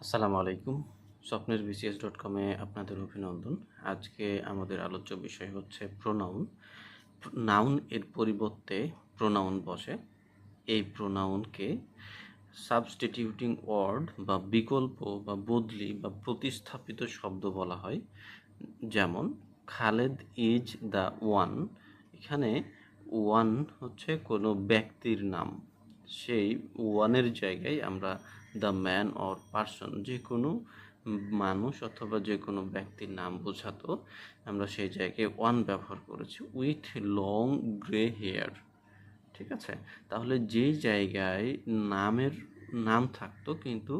আসসালামু আলাইকুম। স্বপ্নের BCS.com আপনাদের অভিনন্দন। আজকে আমাদের আলোচ্য বিষয় হচ্ছে প্রোনাউন। নাউন এর পরিবর্তে প্রোনাউন বসে। এই প্রোনাউনকে সাবস্টিটিউটিং ওয়ার্ড বা বিকল্প বা বদলি বা প্রতিস্থাপিত শব্দ বলা হয়। যেমন খালেদ ইজ দ্য ওয়ান। এখানে ওয়ান হচ্ছে কোনো ব্যক্তির নাম। সেই ওয়ানের জায়গায় আমরা দ্য ম্যান অর পারসন, যে কোনো মানুষ অথবা যে কোনো ব্যক্তির নাম বোঝাতো, আমরা সেই জায়গায় ওয়ান ব্যবহার করেছি উইথ লং গ্রে হেয়ার। ঠিক আছে? তাহলে যেই জায়গায় নামের নাম থাকতো কিন্তু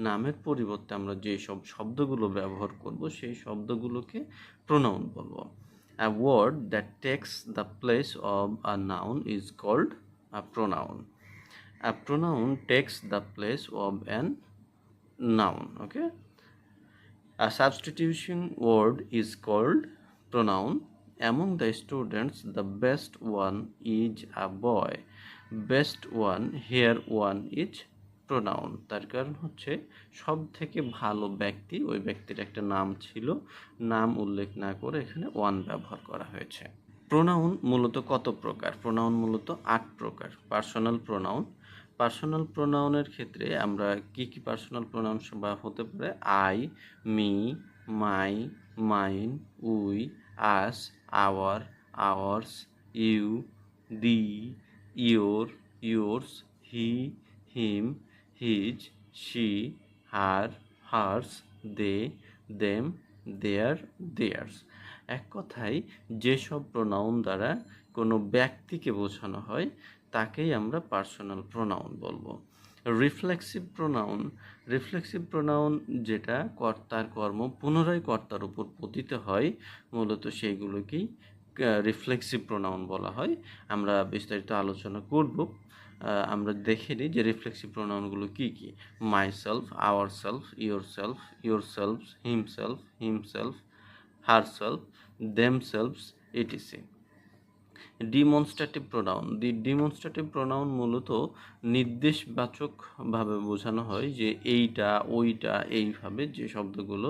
নামের পরিবর্তে আমরা যে সব শব্দগুলো ব্যবহার করব সেই শব্দগুলোকে প্রোনাউন বলবো। A word that takes the place of a noun is called a pronoun. A pronoun takes the place of an noun. Okay? A substitution word is called pronoun. Among the students, the best one is a boy. Best one, here one is pronoun. তার কারণ হচ্ছে সব থেকে ভালো ব্যক্তি, ওই ব্যক্তির একটা নাম ছিল, নাম উল্লেখ না করে এখানে ওয়ান ব্যবহার করা হয়েছে। প্রোনাউন মূলত কত প্রকার? প্রোনাউন মূলত 8 প্রকার। Personal pronoun. পার্সোনাল প্রোনাউনের ক্ষেত্রে আমরা কি পার্সোনাল প্রোনাউন বা হতে পারে? I, me, my, mine, we, us, our, ours, you, the, your, yours, he, him, his, she, her, hers, they, them, their, theirs. এক কথায় যেসব প্রোনাউন দ্বারা কোনো ব্যক্তিকে বোঝানো হয় তাকেই আমরা পার্সোনাল প্রোনাউন বলবো। Reflexive pronoun. রিফ্লেক্সিভ প্রোনাউন যেটা কর্তার কর্ম পুনরায় কর্তার উপর পতিত হয়, মূলত সেইগুলোকেই রিফ্লেক্সিভ প্রোনাউন বলা হয়। আমরা বিস্তারিত আলোচনা করব। আমরা দেখে নিই যে রিফ্লেক্সিভ প্রোনাউনগুলো কী কী। Myself, ourself, yourself, yourselves, himself, himself, herself, themselves, etc. Demonstrative pronoun. Demonstrative pronoun মূলত নির্দেশবাচকভাবে বোঝানো হয় যে এইটা, ওইটা, এইভাবে যে শব্দগুলো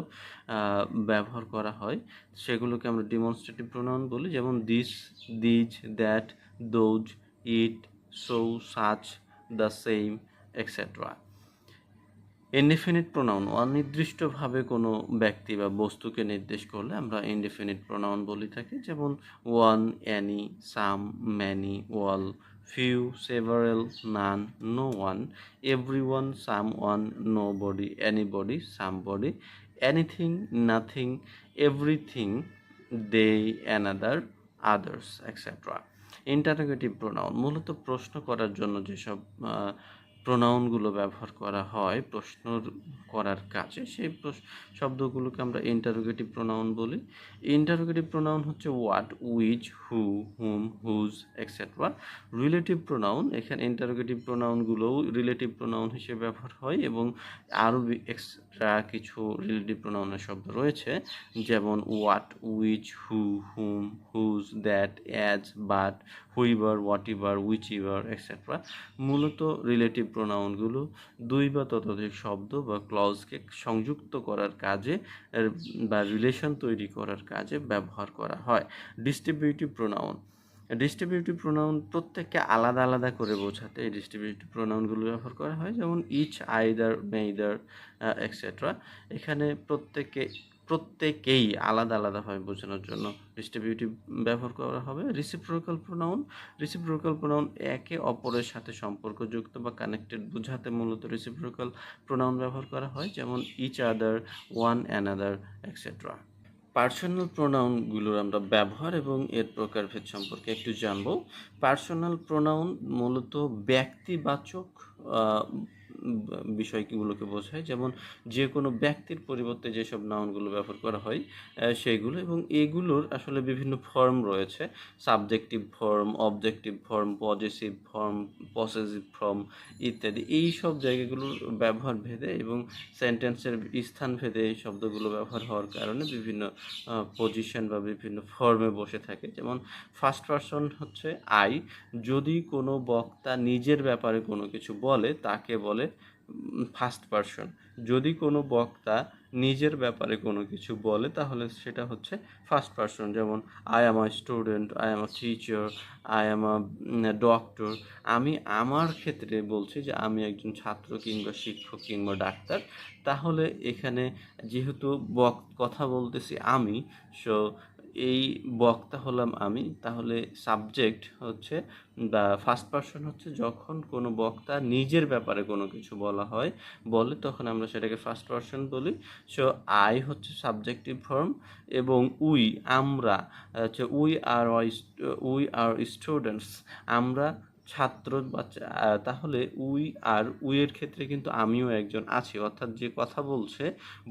ব্যবহার করা হয় সেগুলোকে আমরা ডিমনস্ট্রেটিভ প্রোনাউন বলি। যেমন this, these, that, those, it, so, such, the same, etcetera. Indefinite pronoun. অনির্দিষ্টভাবে কোনো ব্যক্তি বা বস্তুকে নির্দেশ করলে আমরা ইনডিফিনিট প্রোনাউন বলে থাকি। যেমন one, any, some, many, all, few, several, none, no one, everyone, someone, nobody, anybody, somebody, anything, nothing, everything, they, another, others, etcetera. Interrogative pronoun মূলত প্রশ্ন করার জন্য যেসব প্রোনাউনগুলো ব্যবহার করা হয় প্রশ্ন করার কাজে, সেই শব্দগুলোকে আমরা ইন্টারোগেটিভ প্রোনাউন বলি। ইন্টারোগেটিভ প্রোনাউন হচ্ছে what, which, who, whom, whose, etcetera. Relative pronoun. এখানে ইন্টারোগেটিভ প্রোনাউনগুলোও রিলেটিভ প্রোনাউন হিসেবে ব্যবহার হয় এবং আরও এক্সট্রা কিছু রিলেটিভ প্রোনাউনের শব্দ রয়েছে, যেমন what, which, who, whom, whose, that, as, but, whoever, whatever, whichever, etcetera. মূলত রিলেটিভ প্রোনাউনগুলো দুই বা ততোধিক শব্দ বা ক্লজকে সংযুক্ত করার কাজে বা রিলেশন তৈরি করার কাজে ব্যবহার করা হয়। Distributive pronoun. ডিস্ট্রিবিউটিভ প্রোনাউন প্রত্যেককে আলাদা আলাদা করে বোঝাতে এই ডিস্ট্রিবিউটিভ প্রোনাউনগুলো ব্যবহার করা হয়। যেমন ইচ, আইদার, মেইদার, এক্সেট্রা। এখানে প্রত্যেকেই আলাদা আলাদাভাবে বোঝানোর জন্য ডিস্ট্রিবিউটিভ ব্যবহার করা হবে। Reciprocal pronoun. রিসিপ্রোকাল প্রোনাউন একে অপরের সাথে সম্পর্কযুক্ত বা কানেক্টেড বোঝাতে মূলত রিসিপ্রোকাল প্রোনাউন ব্যবহার করা হয়। যেমন each other, one another, etcetera. Personal প্রোনাউনগুলোর আমরা ব্যবহার এবং এর প্রকারভেদ সম্পর্কে একটু জানব। পার্সোনাল প্রোনাউন মূলত ব্যক্তিবাচক বিষয়গুলোকে বোঝায়। যেমন যে কোনো ব্যক্তির পরিবর্তে যেসব নাউনগুলো ব্যবহার করা হয় সেইগুলো, এবং এগুলোর আসলে বিভিন্ন ফর্ম রয়েছে। Subjective form, objective form, possessive form, possessive form ইত্যাদি। এই সব জায়গাগুলোর ব্যবহার ভেদে এবং সেন্টেন্সের স্থান ভেদে এই শব্দগুলো ব্যবহার হওয়ার কারণে বিভিন্ন পজিশন বা বিভিন্ন ফর্মে বসে থাকে। যেমন ফার্স্ট পারসন হচ্ছে আই। যদি কোনো বক্তা নিজের ব্যাপারে কোনো কিছু বলে তাকে বলে ফার্স্ট পারসন। যদি কোনো বক্তা নিজের ব্যাপারে কোনো কিছু বলে তাহলে সেটা হচ্ছে ফার্স্ট পারসন। যেমন I am a student, I am a teacher, I am a doctor. আমি আমার ক্ষেত্রে বলছি যে আমি একজন ছাত্র কিংবা শিক্ষক কিংবা ডাক্তার। তাহলে এখানে যেহেতু কথা বলতেছি আমি, সো এই বক্তা হলাম আমি, তাহলে সাবজেক্ট হচ্ছে বা ফার্স্ট পারসন হচ্ছে যখন কোনো বক্তা নিজের ব্যাপারে কোনো কিছু বলে তখন আমরা সেটাকে ফার্স্ট পারসন বলি। সো আই হচ্ছে সাবজেক্টিভ ফর্ম এবং আমরা হচ্ছে উই আর স্টুডেন্টস, আমরা ছাত্র বাচ্চা। তাহলে উইয়ের ক্ষেত্রে কিন্তু আমিও একজন আছি, অর্থাৎ যে কথা বলছে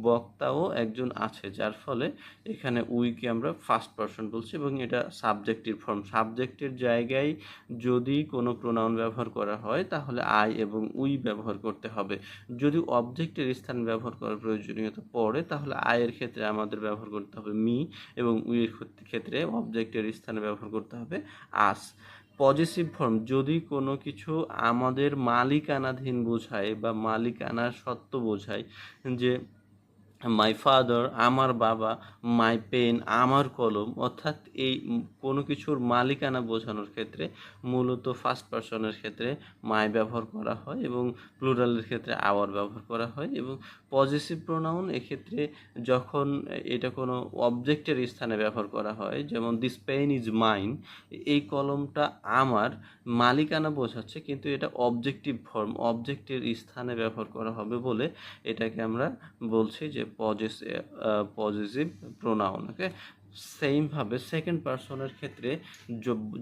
বক্তাও একজন আছে, যার ফলে এখানে উইকে আমরা ফার্স্ট পারসন বলছি এবং এটা সাবজেক্টিভ ফর্ম। সাবজেক্টের জায়গায় যদি কোনো প্রোনাউন ব্যবহার করা হয় তাহলে আই এবং উই ব্যবহার করতে হবে। যদি অবজেক্টের স্থান ব্যবহার করার প্রয়োজনীয়তা পড়ে তাহলে আয়ের ক্ষেত্রে আমাদের ব্যবহার করতে হবে মি এবং উইয়ের ক্ষেত্রে অবজেক্টের স্থানে ব্যবহার করতে হবে আস। পজেসিভ ফর্ম যদি কোনো কিছু আমাদের মালিকানাধীন বোঝায় বা মালিকানার সত্ত্ব বোঝায়, যে মাই ফাদার আমার বাবা, মাই পেন আমার কলম, অর্থাৎ এই কোনো কিছুর মালিকানা বোঝানোর ক্ষেত্রে মূলত ফার্স্ট পারসনের ক্ষেত্রে মাই ব্যবহার করা হয় এবং প্লুরালের ক্ষেত্রে আওয়ার ব্যবহার করা হয়। এবং পজেসিভ প্রোনাউন এক্ষেত্রে যখন এটা কোনো অবজেক্টের স্থানে ব্যবহার করা হয়, যেমন দিস পেন ইজ মাইন, এই কলমটা আমার, মালিকানা বোঝাচ্ছে কিন্তু এটা অবজেক্টিভ ফর্ম, অবজেক্টের স্থানে ব্যবহার করা হবে বলে এটাকে আমরা বলছি যে পজেসিভ প্রোনাউন। ওকে, সেইমভাবে সেকেন্ড পারসনের ক্ষেত্রে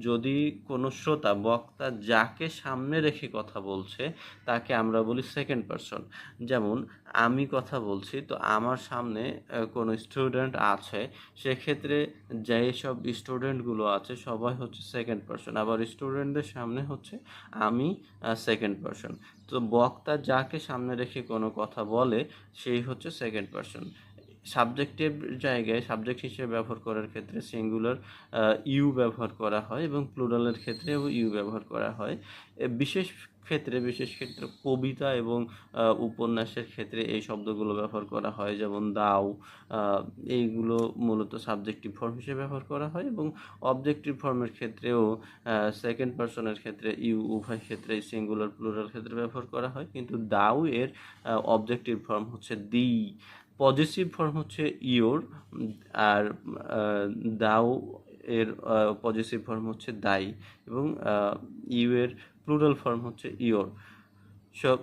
যদি কোনো শ্রোতা বক্তা যাকে সামনে রেখে কথা বলছে তাকে আমরা বলি সেকেন্ড পারসন। যেমন আমি কথা বলছি, তো আমার সামনে কোনো স্টুডেন্ট আছে, সেক্ষেত্রে যেসব স্টুডেন্টগুলো আছে সবাই হচ্ছে সেকেন্ড পারসন, আবার স্টুডেন্টদের সামনে হচ্ছে আমি সেকেন্ড পারসন। তো বক্তা যাকে সামনে রেখে কোনো কথা বলে সেই হচ্ছে সেকেন্ড পারসন। সাবজেক্টিভ জায়গায় সাবজেক্ট হিসেবে ব্যবহার করার ক্ষেত্রে সিঙ্গুলার ইউ ব্যবহার করা হয় এবং প্লুরালের ক্ষেত্রেও ইউ ব্যবহার করা হয়। বিশেষ ক্ষেত্রে কবিতা এবং উপন্যাসের ক্ষেত্রে এই শব্দগুলো ব্যবহার করা হয়, যেমন দাও, এইগুলো মূলত সাবজেক্টিভ ফর্ম হিসেবে ব্যবহার করা হয়। এবং অবজেক্টিভ ফর্মের ক্ষেত্রেও সেকেন্ড পারসনের ক্ষেত্রে ইউ, উভয় ক্ষেত্রে সিঙ্গুলার প্লুরাল ক্ষেত্রে ব্যবহার করা হয়, কিন্তু দাও এর অবজেক্টিভ ফর্ম হচ্ছে দি। পজেসিভ ফর্ম হচ্ছে ইওর, আর দাও এর পজেসিভ ফর্ম হচ্ছে দাই এবং ইউ এর প্লুরাল ফর্ম হচ্ছে ইওর। সব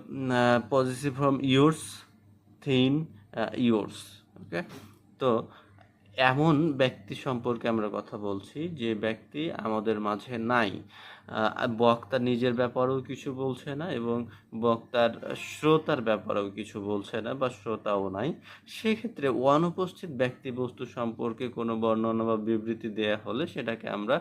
possessive form yours, thine, yours. Okay, তো এমন ব্যক্তি সম্পর্কে আমরা কথা বলছি যে ব্যক্তি আমাদের মাঝে নাই। বক্তা নিজের ব্যাপারেও কিছু বলছে না এবং বক্তার শ্রোতার ব্যাপারেও কিছু বলছে না বা শ্রোতাও নাই। সেক্ষেত্রে অনুপস্থিত ব্যক্তি বস্তু সম্পর্কে কোনো বর্ণনা বা বিবৃতি দেয়া হলে সেটাকে আমরা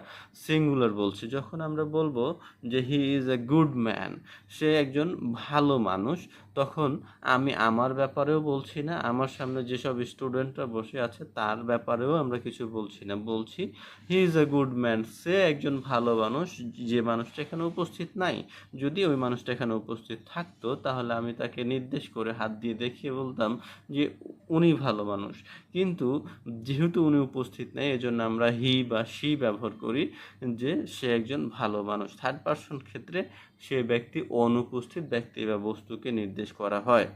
সিঙ্গুলার বলছি। যখন আমরা বলবো যে he is a good man, সে একজন ভালো মানুষ, তখন আমি আমার ব্যাপারেও বলছি না, আমার সামনে যেসব স্টুডেন্টরা বসে আছে তার ব্যাপারেও আমরা কিছু বলছি না, বলছি he is a good man, সে একজন ভালো মানুষ, যে মানুষটা এখানে উপস্থিত নাই। যদি ওই মানুষটা এখানে উপস্থিত থাকতো তাহলে আমি তাকে নির্দেশ করে হাত দিয়ে দেখিয়ে বলতাম যে উনি ভালো মানুষ, কিন্তু যেহেতু উনি উপস্থিত নেই এজন্য আমরা হি বা শি ব্যবহার করি যে সে একজন ভালো মানুষ। থার্ড পারসন ক্ষেত্রে সে ব্যক্তি অনুপস্থিত ব্যক্তি বা বস্তুকে নির্দেশ করা হয়।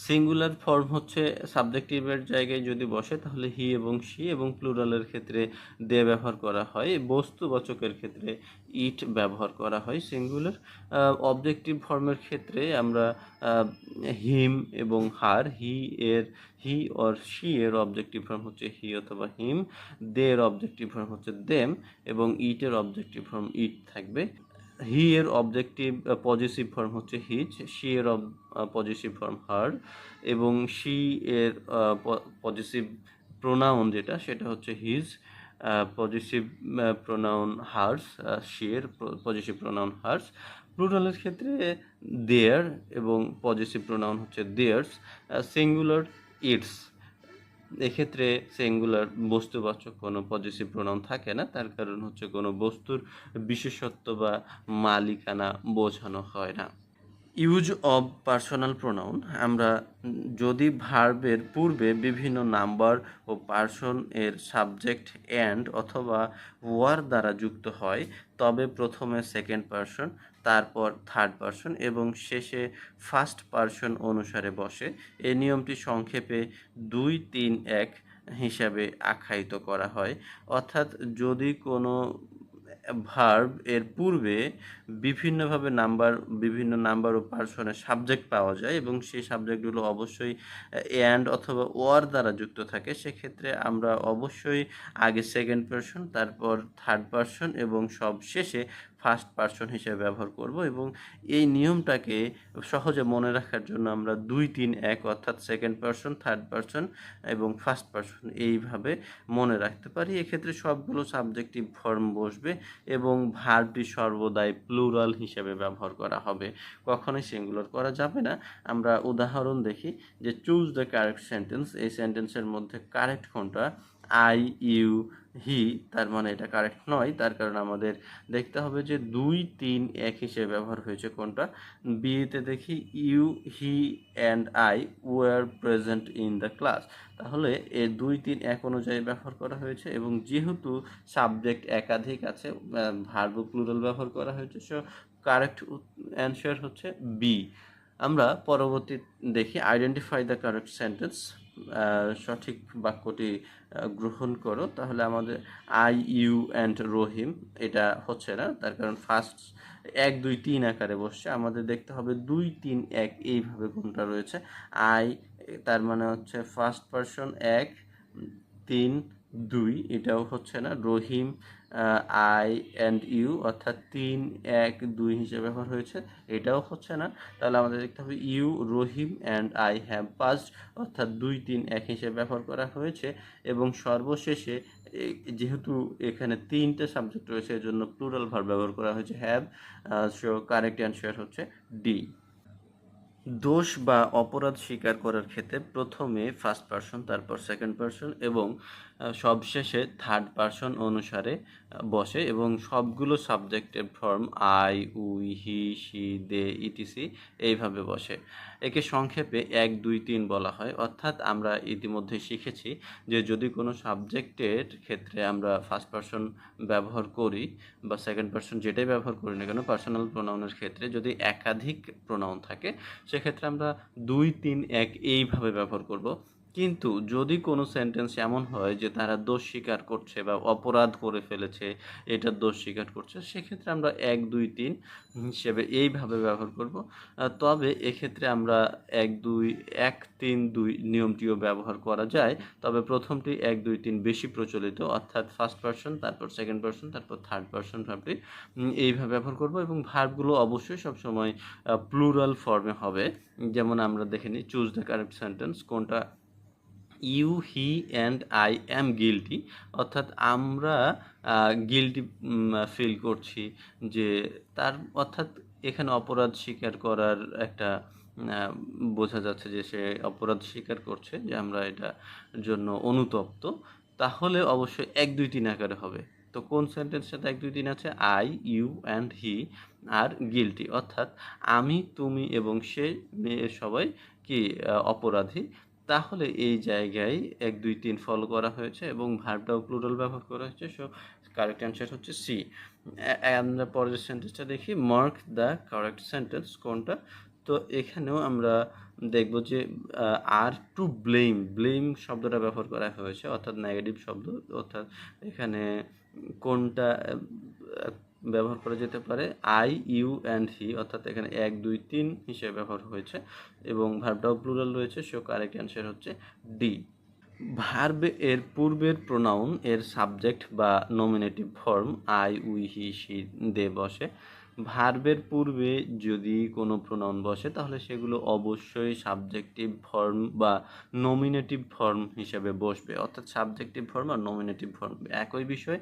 সিঙ্গুলার ফর্ম হচ্ছে সাবজেক্টিভের জায়গায় যদি বসে তাহলে হি এবং শি, এবং প্লুরালের ক্ষেত্রে দে ব্যবহার করা হয়। বস্তুবাচকের ক্ষেত্রে ইট ব্যবহার করা হয় সিঙ্গুলার। অবজেক্টিভ ফর্মের ক্ষেত্রে আমরা হিম এবং হার, হি অর শি এর অবজেক্টিভ ফর্ম হচ্ছে হি অথবা হিম, দে এর অবজেক্টিভ ফর্ম হচ্ছে দেম এবং ইটের অবজেক্টিভ ফর্ম ইট থাকবে। হি এর অবজেক্টিভ পজিটিভ ফর্ম হচ্ছে হিজ, শি এর পজিটিভ ফর্ম হার এবং শি এর পজিটিভ প্রোনাউন যেটা সেটা হচ্ছে his, positive pronoun hers, she এর পজিটিভ প্রোনাউন হার্স। প্লুরালের ক্ষেত্রে দেয়ার এবং পজিটিভ প্রোনাউন হচ্ছে দেয়ার্স। সিঙ্গুলার ইটস, এক্ষেত্রে সিঙ্গুলার বস্তুবাচক কোনো পজিটিভ প্রোনাউন থাকে না, তার কারণ হচ্ছে কোনো বস্তুর বিশেষত্ব বা মালিকানা বোঝানো হয় না। ইউজ অব পার্সোনাল প্রোনাউন, আমরা যদি ভার্বের পূর্বে বিভিন্ন নাম্বার ও পার্সন এর সাবজেক্ট অ্যান্ড অথবা ওয়ার দ্বারা যুক্ত হয় তবে প্রথমে সেকেন্ড পার্সন, তারপর থার্ড পার্সন এবং শেষে ফার্স্ট পার্সন অনুসারে বসে। এই নিয়মটি সংক্ষেপে 2-3-1 হিসাবে আখ্যায়িত করা হয়। অর্থাৎ যদি কোনো ভার্ব এর পূর্বে বিভিন্ন নাম্বার ও পার্সনের সাবজেক্ট পাওয়া যায় এবং সেই সাবজেক্টগুলো অবশ্যই অ্যান্ড অথবা ওয়ার দ্বারা যুক্ত থাকে, সেক্ষেত্রে আমরা অবশ্যই আগে সেকেন্ড পার্সন, তারপর থার্ড পার্সন এবং সব শেষে ফার্স্ট পার্সন হিসেবে ব্যবহার করব। এবং এই নিয়মটাকে সহজে মনে রাখার জন্য আমরা 2-3-1 অর্থাৎ সেকেন্ড পার্সন, থার্ড পার্সন এবং ফার্স্ট পার্সন এইভাবে মনে রাখতে পারি। এক্ষেত্রে সবগুলো সাবজেক্টিভ ফর্ম বসবে এবং ভার্বটি সর্বদাই প্লুরাল হিসেবে ব্যবহার করা হবে, কখনোই সিঙ্গুলার করা যাবে না। আমরা উদাহরণ দেখি যে চুজ দ্য কারেক্ট সেন্টেন্স, এই সেন্টেন্সের মধ্যে কারেক্ট কোনটা? আই, ইউ, হি, তার মানে এটা কারেক্ট নয়। তার কারণ আমাদের দেখতে হবে যে 2-3-1 হিসেবে ব্যবহার হয়েছে কোনটা। বিতে দেখি you, he and I were present in the class, তাহলে এর 2-3-1 অনুযায়ী ব্যবহার করা হয়েছে। এবং যেহেতু সাবজেক্ট একাধিক আছে, ভার্ব প্লুরাল ব্যবহার করা হয়েছে, সো কারেক্ট অ্যান্সার হচ্ছে বি। আমরা পরবর্তী দেখি আইডেন্টিফাই দ্য কারেক্ট সেন্টেন্স, সঠিক বাক্যটি গ্রহণ করো। তাহলে আমাদের আই, ইউ অ্যান্ড রহিম এটা হচ্ছে না, তার কারণ ফার্স্ট 1-2-3 আকারে বসছে। আমাদের দেখতে হবে 2-3-1 এইভাবে কোনটা রয়েছে। আই, তার মানে হচ্ছে ফার্স্ট পার্সন 1, 3-2, এটাও হচ্ছে না। রহিম, আই অ্যান্ড ইউ অর্থাৎ 3-1-2 হিসেবে ব্যবহার হয়েছে, এটাও হচ্ছে না। তাহলে আমাদের দেখতে হবে you, Rahim and I have passed অর্থাৎ 2-3-1 হিসেবে ব্যবহার করা হয়েছে। এবং সর্বশেষে যেহেতু এখানে 3টে সাবজেক্ট রয়েছে, এজন্য প্লুরাল ভার্ব ব্যবহার করা হয়েছে হ্যাভ। সো কারেক্ট অ্যান্সার হচ্ছে ডি। দোষ বা অপরাধ স্বীকার করার ক্ষেত্রে প্রথমে ফার্স্ট পার্সন, তারপর সেকেন্ড পার্সন এবং সবশেষে থার্ড পার্সন অনুসারে বসে এবং সবগুলো সাবজেক্টের form I, we, he, she, they, etc এইভাবে বসে। একে সংক্ষেপে 1-2-3 বলা হয়। অর্থাৎ আমরা ইতিমধ্যে শিখেছি যে যদি কোনো সাবজেক্টের ক্ষেত্রে আমরা ফার্স্ট পার্সন ব্যবহার করি বা সেকেন্ড পার্সন যেটাই ব্যবহার করি না কেন, পার্সোনাল প্রোনাউনের ক্ষেত্রে যদি একাধিক প্রোনাউন থাকে সেক্ষেত্রে আমরা 2-3-1 এইভাবে ব্যবহার করব। কিন্তু যদি কোনো সেন্টেন্স এমন হয় যে তারা দোষ স্বীকার করছে বা অপরাধ করে ফেলেছে, এটার দোষ স্বীকার করছে, সেক্ষেত্রে আমরা 1-2-3 হিসেবে এইভাবে ব্যবহার করব। তবে এক্ষেত্রে আমরা 1-2-1-3-2 নিয়মটিও ব্যবহার করা যায়, তবে প্রথমটি 1-2-3 বেশি প্রচলিত, অর্থাৎ ফার্স্ট পার্সন, তারপর সেকেন্ড পার্সন, তারপর থার্ড পার্সন ভার্বটি এইভাবে ব্যবহার করব। এবং ভার্বগুলো অবশ্যই সবসময় প্লুরাল ফর্মে হবে। যেমন আমরা দেখে নিই চুজ দ্য কারেক্ট সেন্টেন্স কোনটা। You, he and I am guilty, অর্থাৎ আমরা গিলটি ফিল করছি, যে তার অর্থাৎ এখানে অপরাধ স্বীকার করার একটা বোঝা যাচ্ছে যে সে অপরাধ স্বীকার করছে, যে আমরা এটা জন্য অনুতপ্ত। তাহলে অবশ্যই 1-2-3 আকারে হবে। তো কোন সেন্টেন্সের সাথে 1-2-3 আছে? I, you and he are guilty, অর্থাৎ আমি, তুমি এবং সে সবাই কি অপরাধী। তাহলে এই জায়গায় 1-2-3 ফলো করা হয়েছে এবং ভার্বটাও প্লুরাল ব্যবহার করা হয়েছে। সো কারেক্ট অ্যান্সার হচ্ছে সি। আমরা পরের সেন্টেন্সটা দেখি মার্ক দ্য কারেক্ট সেন্টেন্স কোনটা। তো এখানেও আমরা দেখব যে আর টু ব্লেম শব্দটা ব্যবহার করা হয়েছে, অর্থাৎ নেগেটিভ শব্দ। অর্থাৎ এখানে কোনটা ব্যবহার করা যেতে পারে? আই, ইউ অ্যান্ড হি, অর্থাৎ এখানে 1-2-3 হিসেবে ব্যবহার হয়েছে এবং ভার্বটাও প্লুরাল রয়েছে। সো কারেক্ট অ্যান্সার হচ্ছে ডি। ভার্ব এর পূর্বের প্রোনাউন এর সাবজেক্ট বা nominative form I, we, he, she, they বসে। ভার্বের পূর্বে যদি কোনো প্রোনাউন বসে তাহলে সেগুলো অবশ্যই সাবজেক্টিভ ফর্ম বা নমিনেটিভ ফর্ম হিসেবে বসবে, অর্থাৎ সাবজেক্টিভ ফর্ম আর নমিনেটিভ ফর্ম একই বিষয়,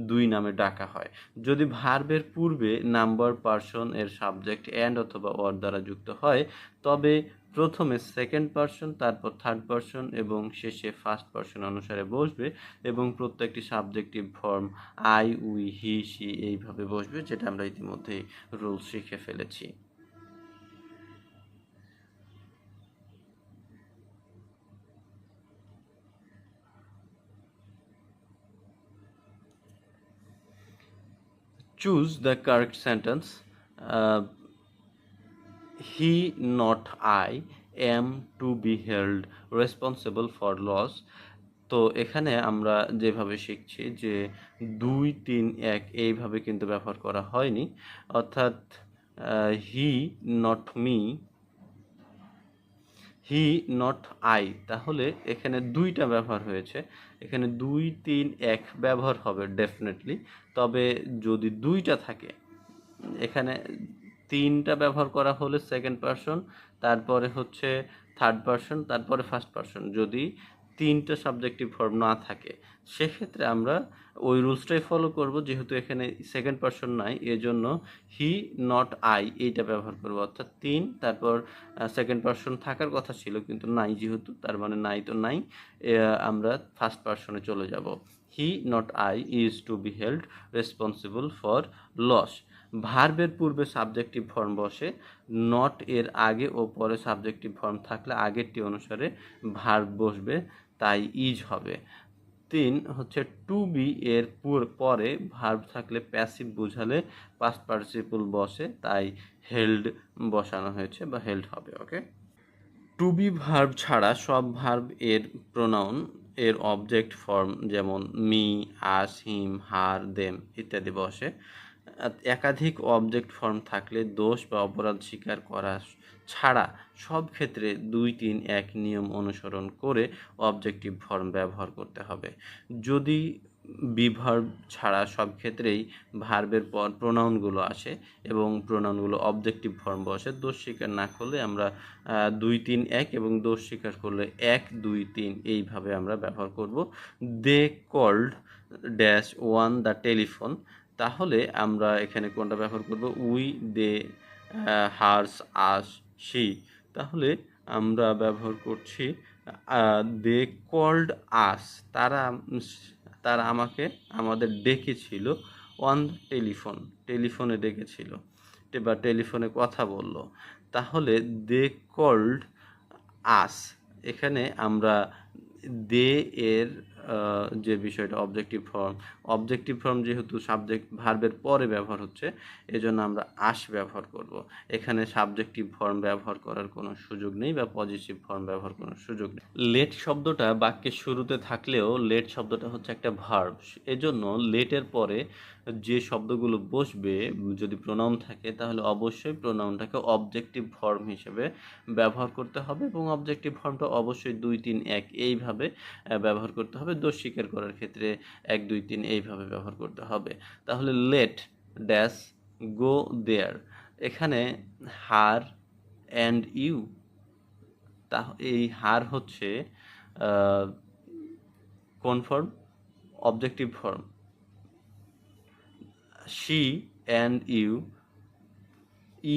দুই নামে ডাকা হয়। যদি ভার্বের পূর্বে নাম্বার, পার্সন এর সাবজেক্ট অ্যান্ড অথবা অর দ্বারা যুক্ত হয় তবে প্রথমে সেকেন্ড পার্সন, তারপর থার্ড পার্সন এবং শেষে ফার্স্ট পার্সন অনুসারে বসবে এবং প্রত্যেকটি subjective form I, we, he, she এইভাবে বসবে, যেটা আমরা ইতিমধ্যেই রুলস শিখে ফেলেছি। Choose the correct sentence. He not I am to be held responsible for loss. তো এখানে আমরা যেভাবে শিখছি যে 2, 3, 1 এইভাবে কিন্তু ব্যবহার করা হয়নি, অর্থাৎ he not me, he not I, তাহলে এখানে দুইটা ব্যবহার হয়েছে। এখানে 2, 3, 1 ব্যবহার হবে ডেফিনেটলি, তবে যদি দুইটা থাকে, এখানে তিনটা ব্যবহার করা হলে সেকেন্ড পারসন, তারপরে হচ্ছে থার্ড পারসন, তারপরে ফার্স্ট পারসন। যদি তিনটা সাবজেক্টিভ ফর্ম না থাকে সেক্ষেত্রে আমরা ওই রুলসটাই ফলো করব, যেহেতু এখানে সেকেন্ড পারসন নাই, এজন্য হি নট আই এইটা ব্যবহার করব, অর্থাৎ 3, তারপর সেকেন্ড পারসন থাকার কথা ছিল কিন্তু নাই, যেহেতু তার মানে নাই তো নাই, আমরা ফার্স্ট পারসনে চলে যাব। He not I is to be held responsible for loss. ভার্বের পূর্বে সাবজেক্টিভ ফর্ম বসে, নট এর আগে ও পরে সাবজেক্টিভ ফর্ম থাকলে আগেরটি অনুসারে ভার্ব বসবে, তাই ইজ হবে। 3 হচ্ছে টু বি এর পরে ভার্ব থাকলে প্যাসিভ বোঝালে পাস্ট পার্টিসিপল বসে, তাই হেল্ড বসানো হয়েছে বা হেল্ড হবে। ওকে, টু বি ভার্ব ছাড়া সব ভার্ব এর প্রোনাউন এর অবজেক্ট ফর্ম যেমন মি, আস, হিম, হার, দেম ইত্যাদি বসে। একাধিক অবজেক্ট ফর্ম থাকলে দোষ বা অপরাধ স্বীকার করা ছাড়া সব ক্ষেত্রে 2, 3, 1 নিয়ম অনুসরণ করে অবজেক্টিভ ফর্ম ব্যবহার করতে হবে। যদি বিভার্ব ছাড়া সব ক্ষেত্রেই ভার্বের পর প্রোনাউনগুলো আসে এবং প্রোনাউনগুলো অবজেক্টিভ ফর্ম বসে, দোষ স্বীকার না করলে আমরা 2, 3, 1 এবং দোষ স্বীকার করলে 1, 2, 3 এইভাবে আমরা ব্যবহার করব। They called dash one the telephone, তাহলে আমরা এখানে কোনটা ব্যবহার করব? We, they, hers, us, she, তাহলে আমরা ব্যবহার করছি দে কল্ড আস, তারা আমাকে আমাদের ডেকেছিল, অন টেলিফোন, টেলিফোনে ডেকেছিল বা টেলিফোনে কথা বলল, তাহলে দে কল্ড আস, এখানে আমরা দে এর যে বিষয়টা অবজেক্টিভ ফর্ম যেহেতু সাবজেক্ট ভার্বের পরে ব্যবহার হচ্ছে, এজন্য আমরা আস ব্যবহার করব। এখানে সাবজেক্টিভ ফর্ম ব্যবহার করার কোনো সুযোগ নেই বা পজিটিভ ফর্ম ব্যবহার করার সুযোগ নেই। লেট শব্দটা বাক্যের শুরুতে থাকলেও লেট শব্দটা হচ্ছে একটা ভার্ব, এজন্য লেটের পরে যে শব্দগুলো বসবে যদি প্রোনাউন থাকে তাহলে অবশ্যই প্রোনাউনটাকে অবজেক্টিভ ফর্ম হিসেবে ব্যবহার করতে হবে এবং অবজেক্টিভ ফর্মটা অবশ্যই 2, 3, 1 এইভাবে ব্যবহার করতে হবে। দোষ স্বীকার করার ক্ষেত্রে 1, 2, 3 এইভাবে ব্যবহার করতে হবে। তাহলে লেট ড্যাশ গো দেয়ার, এখানে হার অ্যান্ড ইউ, এই হার হচ্ছে কোন form? Objective form. She and you,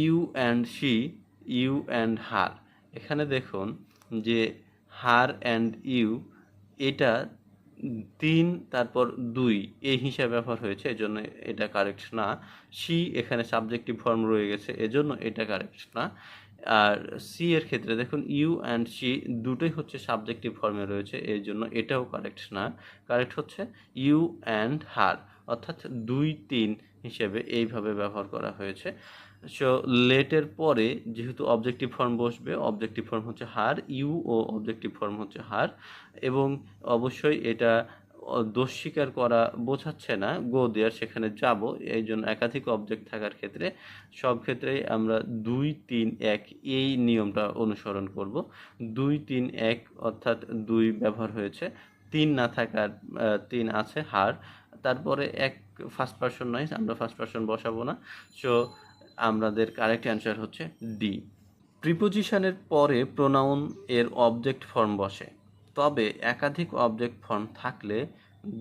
you and she, you and her. এখানে দেখুন যে হার অ্যান্ড ইউ এটা 3 তারপর 2 এই হিসাবে ব্যবহার হয়েছে, এজন্য এটা কারেক্ট না। শি এখানে সাবজেক্টিভ ফর্ম রয়ে গেছে, এজন্য এটা কারেক্ট না। আর সি এর ক্ষেত্রে দেখুন ইউ অ্যান্ড শি দুটোই হচ্ছে সাবজেক্টিভ ফর্মে রয়েছে, এই জন্য এটাও কারেক্ট না। কারেক্ট হচ্ছে ইউ অ্যান্ড হার, অর্থাৎ 2, 3 হিসেবে এইভাবে ব্যবহার করা হয়েছে। সো লেটের পরে যেহেতু অবজেক্টিভ ফর্ম বসবে, অবজেক্টিভ ফর্ম হচ্ছে হার, ইউ ও অবজেক্টিভ ফর্ম হচ্ছে হার, এবং অবশ্যই এটা দোষ স্বীকার করা বোঝাচ্ছে না, গো দেয়ার সেখানে যাব, এই জন্য একাধিক অবজেক্ট থাকার ক্ষেত্রে সব ক্ষেত্রেই আমরা 2, 3, 1 এই নিয়মটা অনুসরণ করব। 2, 3, 1 অর্থাৎ 2 ব্যবহার হয়েছে, 3 না থাকার 3 আছে হার, তারপরে এক ফার্স্ট পারসন নয়, আমরা ফার্স্ট পারসন বসাবো না। সো আমাদের কারেক্ট অ্যান্সার হচ্ছে ডি। প্রিপোজিশনের পরে প্রোনাউন এর অবজেক্ট ফর্ম বসে, তবে একাধিক অবজেক্ট ফর্ম থাকলে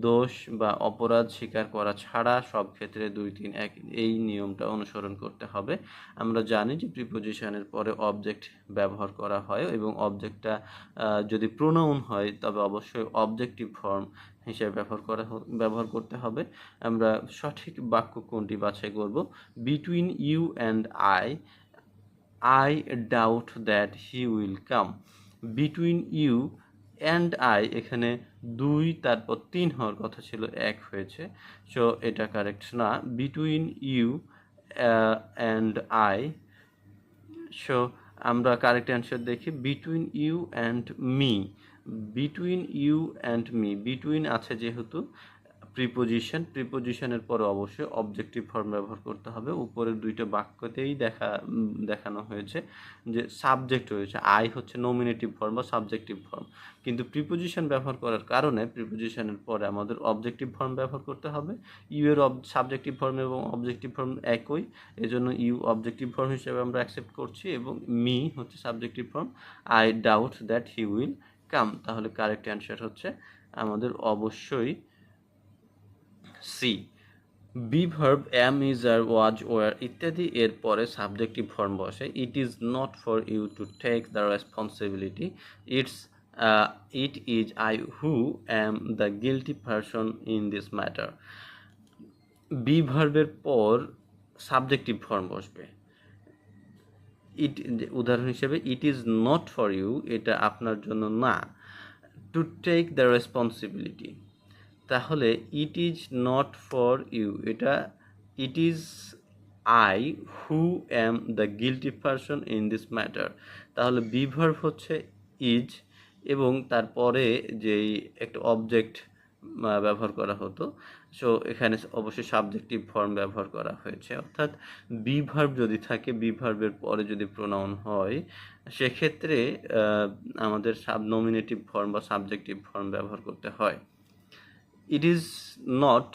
দোষ বা অপরাধ স্বীকার করা ছাড়া সব ক্ষেত্রে 2, 3, 1 এই নিয়মটা অনুসরণ করতে হবে। আমরা জানি যে প্রিপোজিশনের পরে অবজেক্ট ব্যবহার করা হয় এবং অবজেক্টটা যদি প্রোনাউন হয় তবে অবশ্যই অবজেক্টিভ ফর্ম হিসেবে ব্যবহার করতে হবে। আমরা সঠিক বাক্য কোনটি বাছাই করব? Between you and I doubt that he will come. Between you and I এখানে 2 তারপর 3 হওয়ার কথা ছিল, 1 হয়েছে, সো এটা কারেক্ট না। Between you and I, so আমরা কারেক্ট অ্যান্সার দেখি between you and me. Between you and me, between আছে যেহেতু প্রিপোজিশনের পরে অবশ্যই অবজেক্টিভ ফর্ম ব্যবহার করতে হবে। উপরের দুইটা বাক্যতেই দেখানো হয়েছে যে সাবজেক্ট রয়েছে, আই হচ্ছে নমিনেটিভ ফর্ম বা সাবজেক্টিভ ফর্ম, কিন্তু প্রিপোজিশন ব্যবহার করার কারণে প্রিপোজিশনের পরে আমাদের অবজেক্টিভ ফর্ম ব্যবহার করতে হবে। ইউ এর সাবজেক্টিভ ফর্ম এবং অবজেক্টিভ ফর্ম একই, এজন্য ইউ অবজেক্টিভ ফর্ম হিসেবে আমরা অ্যাকসেপ্ট করছি এবং মি হচ্ছে subjective form. I doubt that he will come, তাহলে কারেক্ট অ্যান্সার হচ্ছে আমাদের অবশ্যই C. B verb am, is, are, was, were ইত্যাদি এর পরে সাবজেক্টিভ ফর্ম বসে। It is not for you to take the responsibility, it is I who am the guilty person in this matter. B ভার্বের পর subjective form বসবে। উদাহরণ হিসেবে it is not for you, এটা আপনার জন্য না। টু টেক দ্য রেসপন্সিবিলিটি, তাহলে it is not for you, এটা it is I who am the guilty person in this matter. তাহলে বি ভার্ব হচ্ছে ইজ এবং তারপরে যেই একটা অবজেক্ট ব্যবহার করা হতো, সো এখানে অবশ্যই সাবজেক্টিভ ফর্ম ব্যবহার করা হয়েছে। অর্থাৎ বি ভার্ব যদি থাকে, বি ভার্বের পরে যদি প্রোনাউন হয়, সেক্ষেত্রে আমাদের নমিনেটিভ ফর্ম বা সাবজেক্টিভ ফর্ম ব্যবহার করতে হয়। ইট is not,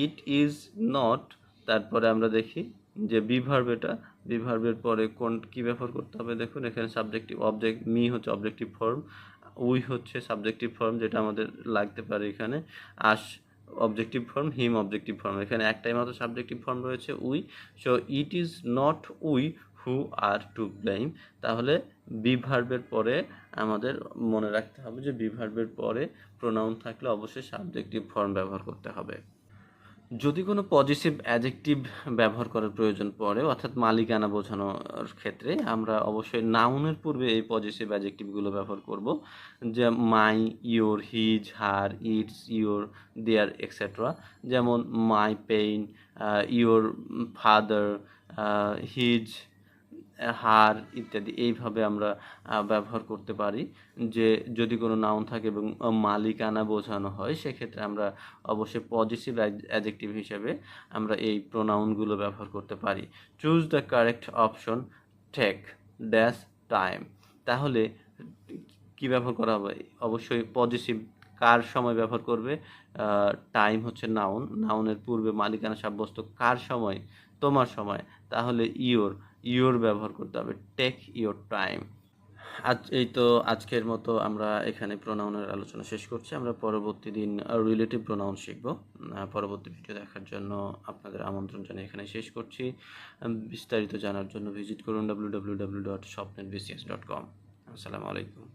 it is not, তারপরে আমরা দেখি যে বি ভার্ব, এটা বি ভার্বের পরে কি ব্যবহার করতে হবে, দেখুন এখানে সাবজেক্টিভ, অবজেক্ট মি হচ্ছে অবজেক্টিভ ফর্ম, উই হচ্ছে সাবজেক্টিভ ফর্ম যেটা আমাদের লাগতে পারে এখানে, us objective form, him objective form, এখানে একটাই মাত্র সাবজেক্টিভ ফর্ম রয়েছে we, so it is not we who are to blame. তাহলে বি ভার্বের পরে আমাদের মনে রাখতে হবে যে বি ভার্বের পরে প্রোনাউন থাকলে অবশ্যই সাবজেক্টিভ ফর্ম ব্যবহার করতে হবে। যদি কোনো পজিটিভ অ্যাডজেক্টিভ ব্যবহার করার প্রয়োজন পড়ে, অর্থাৎ মালিকানা বোঝানোর ক্ষেত্রে, আমরা অবশ্যই নাউনের পূর্বে এই পজিটিভ অ্যাডজেক্টিভগুলো ব্যবহার করব, যে my, your, his, her, its, your, their etcetera. যেমন my pain, your father, his, her ইত্যাদি, এইভাবে আমরা ব্যবহার করতে পারি। যে যদি কোনো নাউন থাকে এবং মালিকানা বোঝানো হয়, সেক্ষেত্রে আমরা অবশ্যই পজিটিভ অ্যাডজেক্টিভ হিসেবে আমরা এই প্রোনাউনগুলো ব্যবহার করতে পারি। Choose the correct option, take, dash, time. তাহলে কি ব্যবহার করা হবে, অবশ্যই পজিটিভ। কার সময় ব্যবহার করবে, টাইম হচ্ছে নাউন, নাউনের পূর্বে মালিকানা সাব্যস্ত, কার সময়, তোমার সময়, তাহলে ইয়োর ব্যবহার করতে হবে, টেক ইয়োর টাইম। এই তো আজকের মতো আমরা এখানে প্রোনাউনের আলোচনা শেষ করছি। আমরা পরবর্তী দিন রিলেটিভ প্রোনাউন শিখব। পরবর্তী ভিডিও দেখার জন্য আপনাদের আমন্ত্রণ জানিয়ে এখানে শেষ করছি। বিস্তারিত জানার জন্য ভিজিট করুন www.swapnetbcs.com। আসসালামু আলাইকুম।